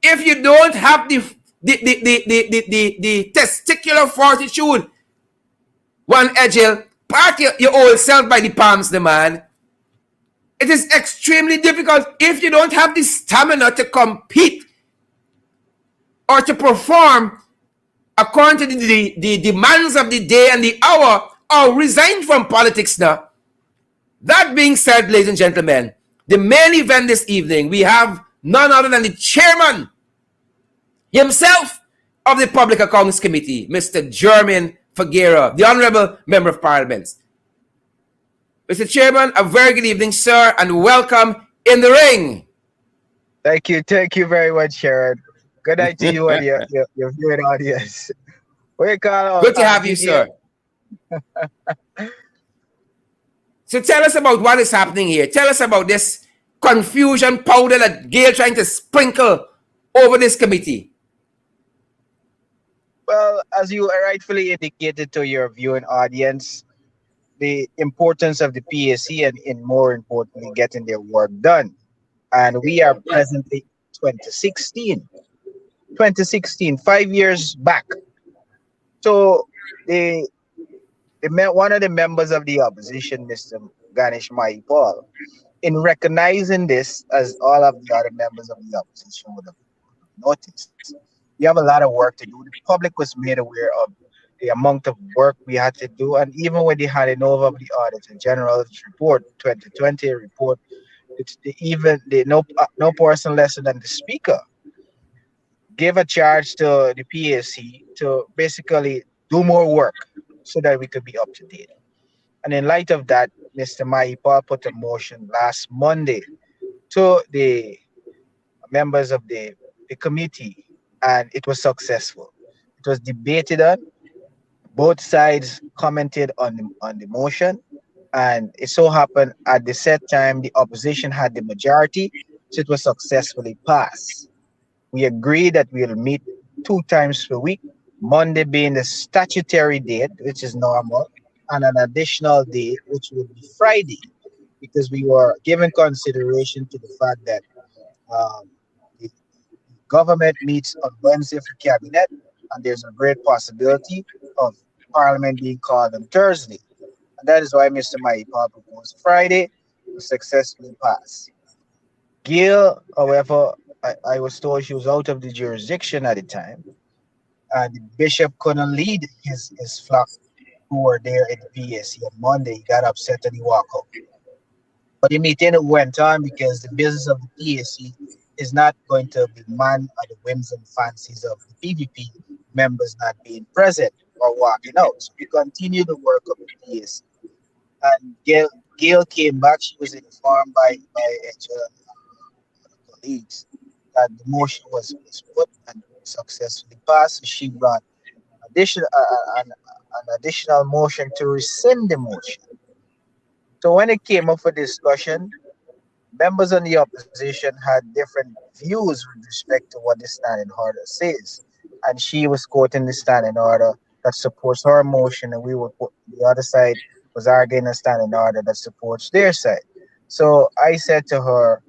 If you don't have the testicular fortitude, one edgel, park your old self by the palms, the man. It is extremely difficult if you don't have the stamina to compete or to perform according to the demands of the day and the hour, or resign from politics now. That being said, ladies and gentlemen, the main event this evening, we have none other than the chairman himself of the Public Accounts Committee, Mr. Jermaine Figueira, the Honorable Member of Parliament. Mr. Chairman, a very good evening, sir, and welcome in the ring. Thank you very much, Sharon. Good night to you and your viewing audience. What you call Good to have you, sir. So tell us about what is happening here. Tell us about this confusion powder that Gail trying to sprinkle over this committee. Well, as you rightfully indicated to your viewing audience, the importance of the PSC and more importantly, getting their work done. And we are presently 2016. 5 years back. So one of the members of the opposition, Mr. Ganesh Maipal, in recognizing this, as all of the other members of the opposition would have noticed, we have a lot of work to do. The public was made aware of the amount of work we had to do, and even when they handed over of the Auditor General's report, 2020 report, no person less than the Speaker gave a charge to the PSC to basically do more work so that we could be up to date. And in light of that, Mr. Maipal put a motion last Monday to the members of the committee, and it was successful. It was debated on. Both sides commented on the motion, and it so happened at the set time the opposition had the majority, so it was successfully passed. We agreed that we'll meet 2 times per week, Monday being the statutory date, which is normal, and an additional day, which would be Friday, because we were giving consideration to the fact that the government meets on Wednesday for cabinet, and there's a great possibility of Parliament being called on Thursday. And that is why Mr. Maipal proposed Friday, was successfully passed. Gail, however, I was told she was out of the jurisdiction at the time. The bishop couldn't lead his flock who were there at the PSC on Monday. He got upset and he walked out. But the meeting went on because the business of the PSC is not going to be manned at the whims and fancies of the PVP members not being present or walking out. So we continue the work of the PSC. And Gail came back. She was informed by colleagues that the motion was put and successfully passed. She brought an additional motion to rescind the motion. So when it came up for discussion, members on the opposition had different views with respect to what the standing order says. And she was quoting the standing order that supports her motion, and the other side was arguing a standing order that supports their side. So I said to her,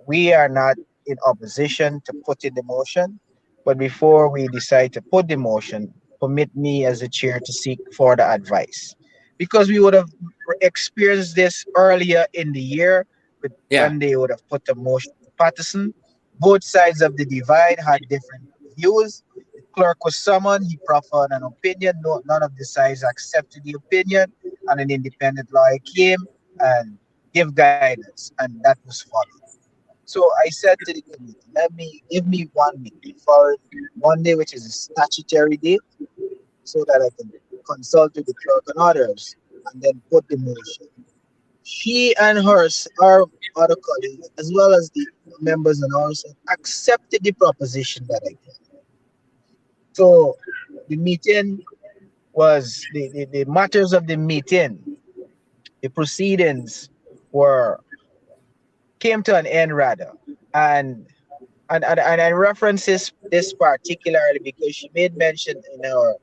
we are not in opposition to putting the motion, but before we decide to put the motion, permit me as a chair to seek further advice. Because we would have experienced this earlier in the year when they would have put the motion to Patterson. Both sides of the divide had different views. The clerk was summoned, he proffered an opinion. None of the sides accepted the opinion, and an independent lawyer came and gave guidance, and that was followed. So I said to the committee, give me 1 week for Monday, which is a statutory date, so that I can consult with the clerk and others, and then put the motion. She and our other colleagues, as well as the members on our side, accepted the proposition that I did. So the meeting was the matters of the meeting, the proceedings came to an end rather, and I reference this particularly because she made mention in our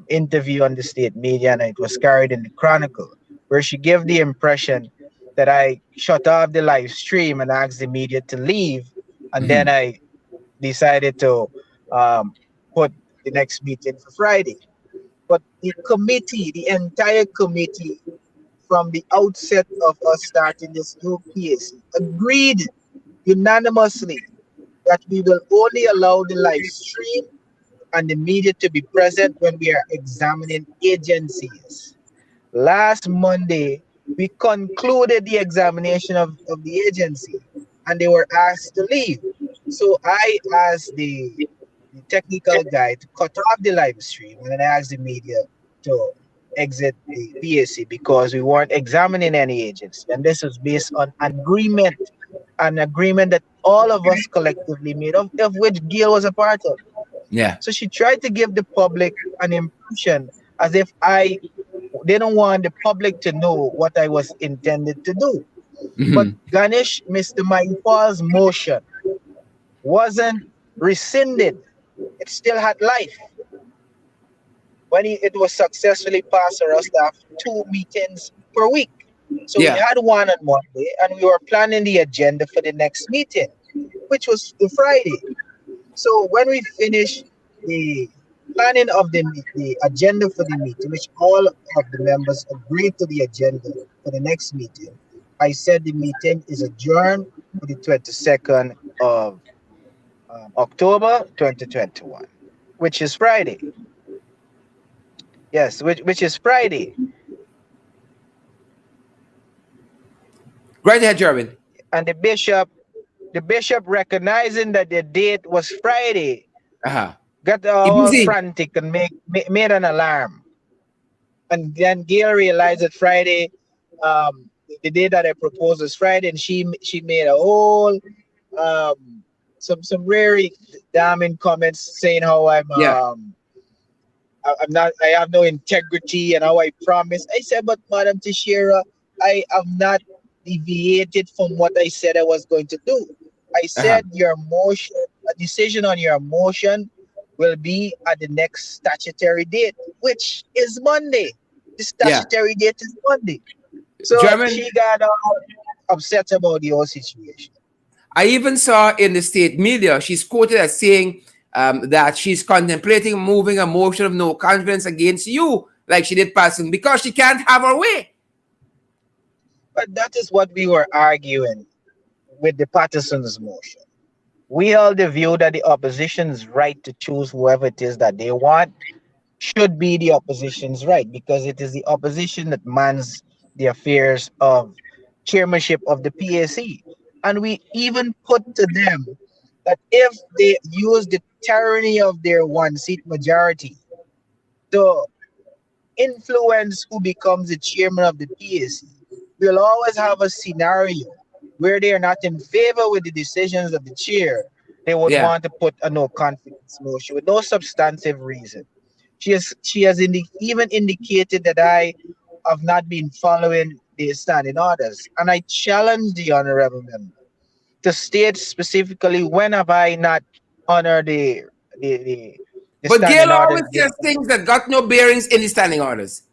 interview on the state media, and it was carried in the Chronicle, where she gave the impression that I shut off the live stream and asked the media to leave, and then I decided to put the next meeting for Friday. But the entire committee, from the outset of us starting this new PSC, agreed unanimously that we will only allow the live stream and the media to be present when we are examining agencies. Last Monday, we concluded the examination of the agency and they were asked to leave. So I asked the technical guy to cut off the live stream and then I asked the media to exit the PAC because we weren't examining any agency. And this was based on an agreement that all of us collectively made, of which Gail was a part of. Yeah. So she tried to give the public an impression as if I didn't want the public to know what I was intended to do. But Mhm. Ganesh, Mr. Mainpal's motion wasn't rescinded. It still had life. When it was successfully passed for us to have 2 meetings per week. So we Yeah. had one on Monday and we were planning the agenda for the next meeting, which was the Friday. So when we finished the planning of the agenda for the meeting, which all of the members agreed to the agenda for the next meeting, I said the meeting is adjourned for the 22nd of October 2021, which is Friday. Yes, which is Friday. Right ahead, Jermaine. And the bishop recognizing that the date was Friday, Uh-huh. got He all busy. frantic and made an alarm. And then Gail realized that Friday, the day that I proposed was Friday, and she made a whole um, some very damning comments saying how Yeah. I'm not, I have no integrity and how I promised. I said, but Madam Teixeira, I have not deviated from what I said I was going to do. I Uh-huh. said your motion, a decision on your motion will be at the next statutory date, which is Monday. The Yeah. statutory date is Monday. So German, she got all upset about the whole situation. I even saw in the state media, she's quoted as saying that she's contemplating moving a motion of no confidence against you, like she did passing, because she can't have her way. But that is what we were arguing with the Patterson's motion. We held the view that the opposition's right to choose whoever it is that they want should be the opposition's right because it is the opposition that mans the affairs of chairmanship of the PAC. And we even put to them that if they use the tyranny of their one seat majority to influence who becomes the chairman of the PAC, we'll always have a scenario where they are not in favor with the decisions of the chair. They would Yeah. want to put a no confidence motion with no substantive reason. She has even indicated that I have not been following the standing orders, and I challenge the honorable member to state specifically when have I not honored the the, the But Gail standing always orders given. says things that got no bearings in the standing orders.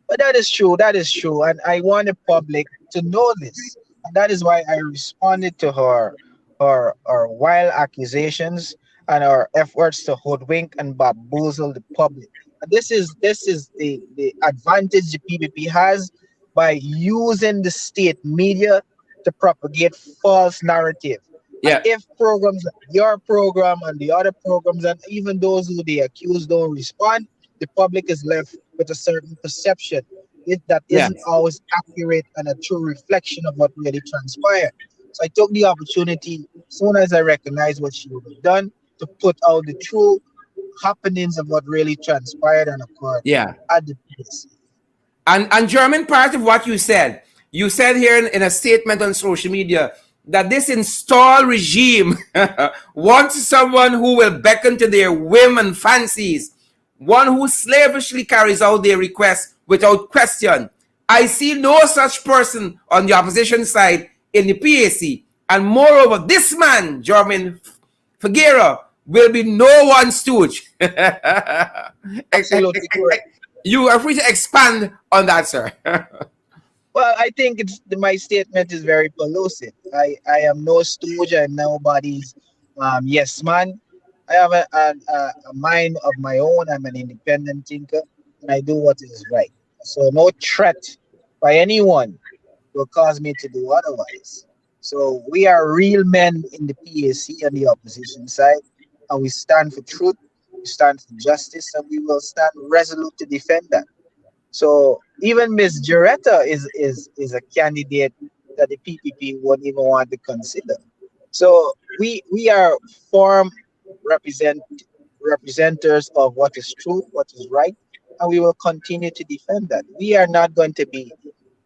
But that is true. That is true. And I want the public to know this. And that is why I responded to her wild accusations and her efforts to hoodwink and bamboozle the public. And this is the advantage the PPP has by using the state media to propagate false narrative. And Yeah. if programs like your program and the other programs and even those who they accuse don't respond, the public is left with a certain perception that Yeah. isn't always accurate and a true reflection of what really transpired. So I took the opportunity, soon as I recognized what she would have done, to put out the true happenings of what really transpired and occurred Yeah. at the place. And German, part of what you said here in a statement on social media that this installed regime wants someone who will beckon to their whim and fancies, one who slavishly carries out their requests without question. I see no such person on the opposition side in the PAC. And moreover, this man, Jermaine Figueira, will be no one stooge. Absolutely correct. You are free to expand on that, sir. Well, I think my statement is very pellucid. I am no stooge. I'm nobody's yes man. I have a mind of my own. I'm an independent thinker, and I do what is right. So no threat by anyone will cause me to do otherwise. So we are real men in the PAC and the opposition side, and we stand for truth stand for justice, and we will stand resolute to defend that. So even Miss Jaretta is a candidate that the PPP won't even want to consider. So we are form represent representers of what is true, what is right, and we will continue to defend that. We are not going to be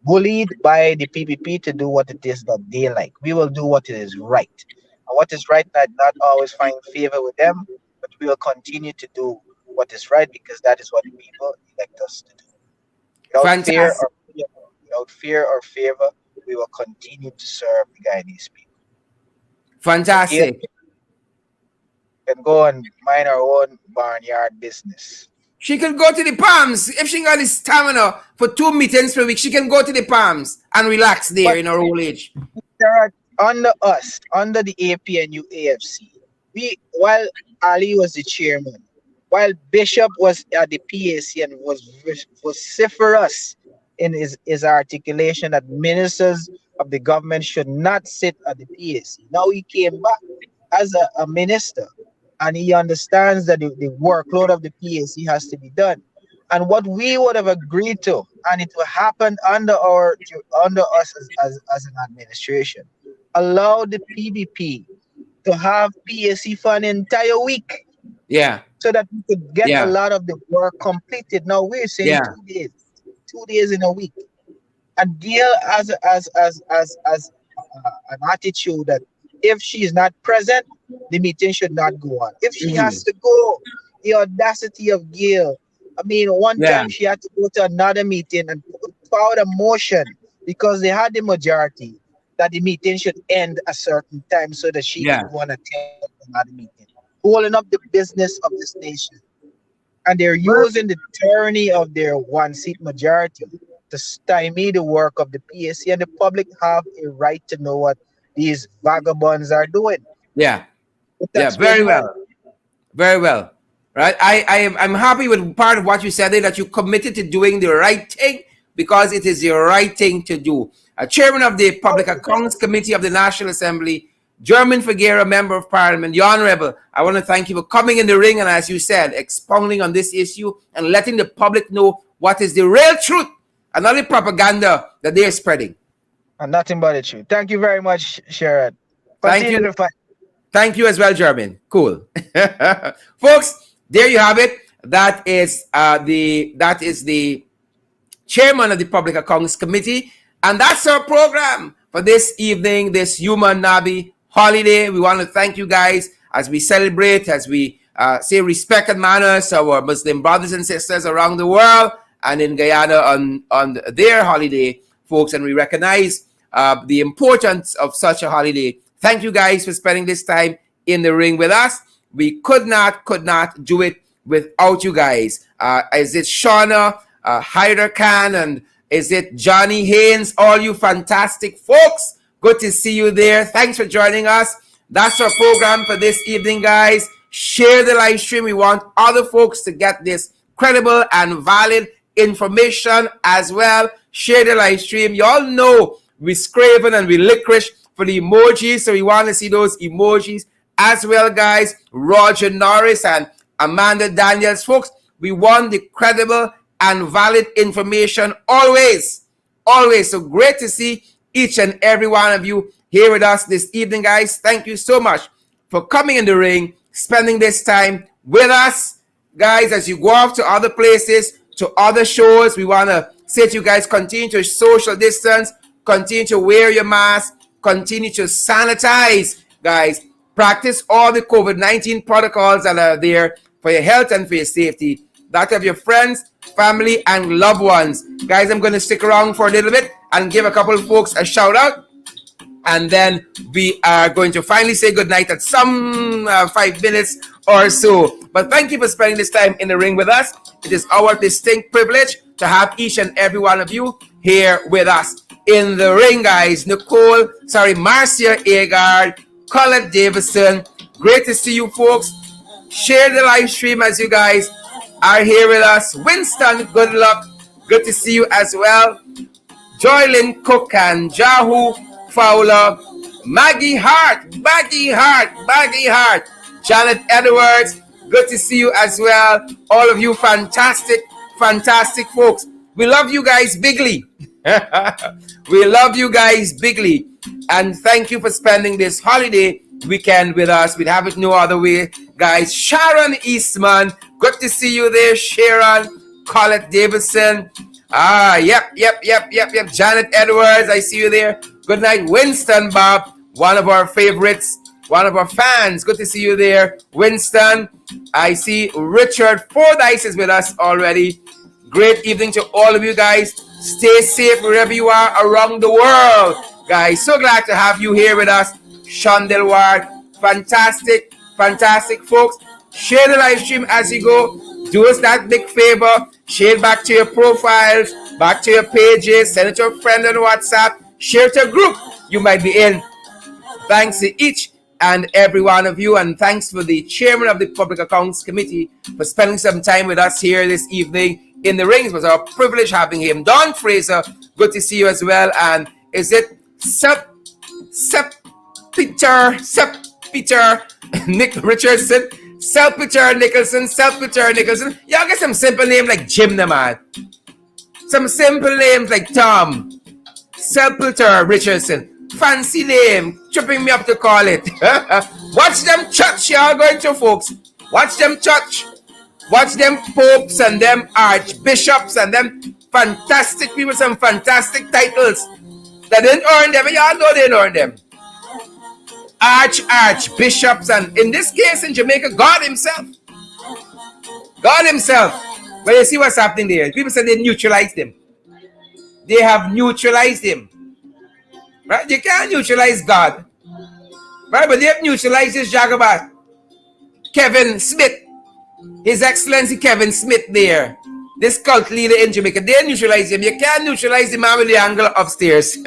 bullied by the PPP to do what it is that they like. We will do what it is right. And what is right might not always find favor with them, but we will continue to do what is right because that is what the people elect us to do. Without fear Fantastic. or without fear or favor, we will continue to serve the Guyanese people. So Gail Fantastic. can go and mind our own barnyard business. She can go to the Palms. If she got the stamina for 2 meetings per week, she can go to the Palms and relax there But in her old age. there are under us, under the APNU AFC, we while Ali was the chairman, while Bishop was at the PAC and was vociferous in his articulation that ministers of the government should not sit at the PAC. Now he came back as a minister and he understands that the workload of the PAC has to be done. And what we would have agreed to, and it will happen under us as an administration, allow the PBP to have PAC for an entire week Yeah. so that we could get a Yeah. lot of the work completed. Now we're saying Yeah. 2 days, 2 days in a week. And Gail as an attitude that if she is not present, the meeting should not go on. If she has Mhm. to go, the audacity of Gail. I mean, one Yeah. time she had to go to another meeting and put forward a motion because they had the majority that the meeting should end a certain time so that she Yeah. could go and attend another meeting, holding up the business of this nation. And they're using the tyranny of their one seat majority to stymie the work of the PAC, and the public have a right to know what these vagabonds are doing. Yeah. But Yeah. that's where Very you are. well. Very well. Right. I'm happy with part of what you said there, that you committed to doing the right thing because it is the right thing to do. Chairman of the Public Accounts Committee of the National Assembly, Jermaine Figueira, Member of Parliament, the Honorable, I want to thank you for coming in the ring and, as you said, expounding on this issue and letting the public know what is the real truth and not the propaganda that they are spreading. And nothing but the truth. Thank you very much, Sharon. Thank Continue you. to fight. Thank you as well, Jermaine. Cool. Folks, there you have it. That is the chairman of the Public Accounts Committee. And that's our program for this evening, this Human Nabi holiday. We want to thank you guys as we celebrate, as we say respect and manners to our Muslim brothers and sisters around the world and in Guyana on their holiday, folks. And we recognize the importance of such a holiday. Thank you guys for spending this time in the ring with us. We could not do it without you guys. Is it Shauna, Hyder Khan, and is it Johnny Haynes? All you fantastic folks. Good to see you there. Thanks for joining us. That's our program for this evening, guys. Share the live stream. We want other folks to get this credible and valid information as well. Share the live stream. You all know we scraven and we licorice for the emojis, so we want to see those emojis as well, guys. Roger Norris and Amanda Daniels, folks, we want the credible and valid information always. So great to see each and every one of you here with us this evening, guys. Thank you so much for coming in the ring, spending this time with us, guys. As you go off to other places, to other shows, we want to say to you guys, continue to social distance, continue to wear your mask, continue to sanitize, guys. Practice all the COVID-19 protocols that are there for your health and for your safety, that of your friends, family, and loved ones. Guys, I'm going to stick around for a little bit and give a couple of folks a shout out. And then we are going to finally say goodnight at some 5 minutes or so. But thank you for spending this time in the ring with us. It is our distinct privilege to have each and every one of you here with us in the ring, guys. Marcia Agard, Colette Davison. Great to see you, folks. Share the live stream as you guys are here with us. Winston, good luck. Good to see you as well. Joylyn Cook and Jahu Fowler. Maggie Hart. Janet Edwards. Good to see you as well. All of you fantastic, fantastic folks. We love you guys bigly. We love you guys bigly. And thank you for spending this holiday weekend with us. We'd have it no other way, guys. Sharon Eastman, good to see you there. Sharon, Colette Davidson. Yep. Janet Edwards, I see you there. Good night, Winston Bob, one of our favorites, one of our fans. Good to see you there, Winston. I see Richard Fordyce is with us already. Great evening to all of you guys. Stay safe wherever you are around the world, guys. So glad to have you here with us. Sean Delward, fantastic, fantastic folks. Share the live stream as you go. Do us that big favor. Share it back to your profiles, back to your pages. Send it to a friend on WhatsApp. Share it to a group you might be in. Thanks to each and every one of you, and thanks for the chairman of the Public Accounts Committee for spending some time with us here this evening in the rings. It was our privilege having him. Don Fraser, good to see you as well. And is it Peter Nick Richardson? Peter Nicholson. Y'all get some simple names like Jim the man. Some simple names like Tom. Peter Richardson. Fancy name. Tripping me up to call it. Watch them church y'all going to, folks. Watch them church. Watch them popes and them archbishops and them fantastic people, some fantastic titles. That didn't earn them, y'all know they didn't earn them. Archbishops, and in this case in Jamaica, God himself. But you see what's happening there. People say they neutralized him. They have neutralized him. Right? You can't neutralize God. Right? But they have neutralized this jagabat. Kevin Smith. His Excellency Kevin Smith there. This cult leader in Jamaica. They neutralize him. You can't neutralize the man with the angle upstairs.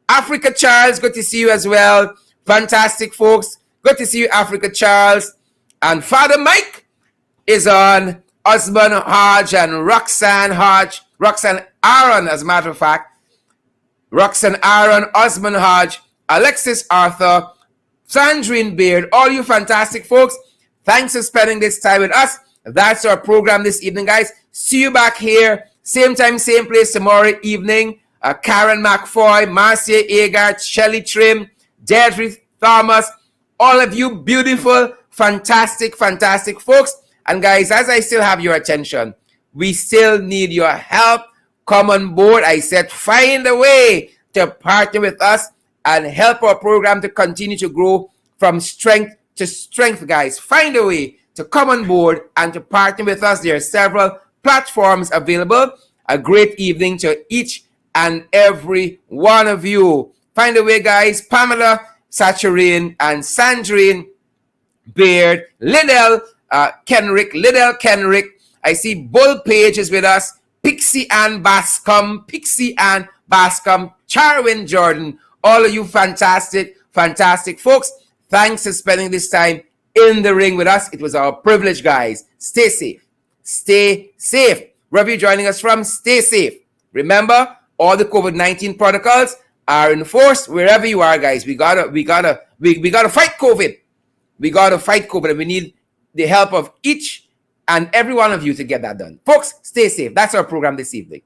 Africa Charles, good to see you as well. Fantastic folks. Good to see you, Africa Charles. And Father Mike is on. Osman Hodge and Roxanne Hodge. Roxanne Aaron, as a matter of fact. Roxanne Aaron, Osman Hodge, Alexis Arthur, Sandrine Beard, all you fantastic folks. Thanks for spending this time with us. That's our program this evening, guys. See you back here. Same time, same place tomorrow evening. Karen McFoy, Marcia Agard, Shelley Trim, Deirdre Thomas, all of you beautiful, fantastic, fantastic folks. And guys, as I still have your attention, we still need your help. Come on board. I said, find a way to partner with us and help our program to continue to grow from strength to strength, guys. Find a way to come on board and to partner with us. There are several platforms available. A great evening to each and every one of you. Find a way, guys. Pamela Saturine and Sandrine Beard, Liddell Kenrick. I see Bull Page is with us. Pixie Ann Bascom, Charwin Jordan, all of you fantastic, fantastic folks. Thanks for spending this time in the ring with us. It was our privilege, guys. Stay safe. Stay safe. Wherever you're joining us from, stay safe. Remember, all the COVID-19 protocols are enforced wherever you are, guys. We gotta fight COVID. We gotta fight COVID, and we need the help of each and every one of you to get that done. Folks, stay safe. That's our program this evening.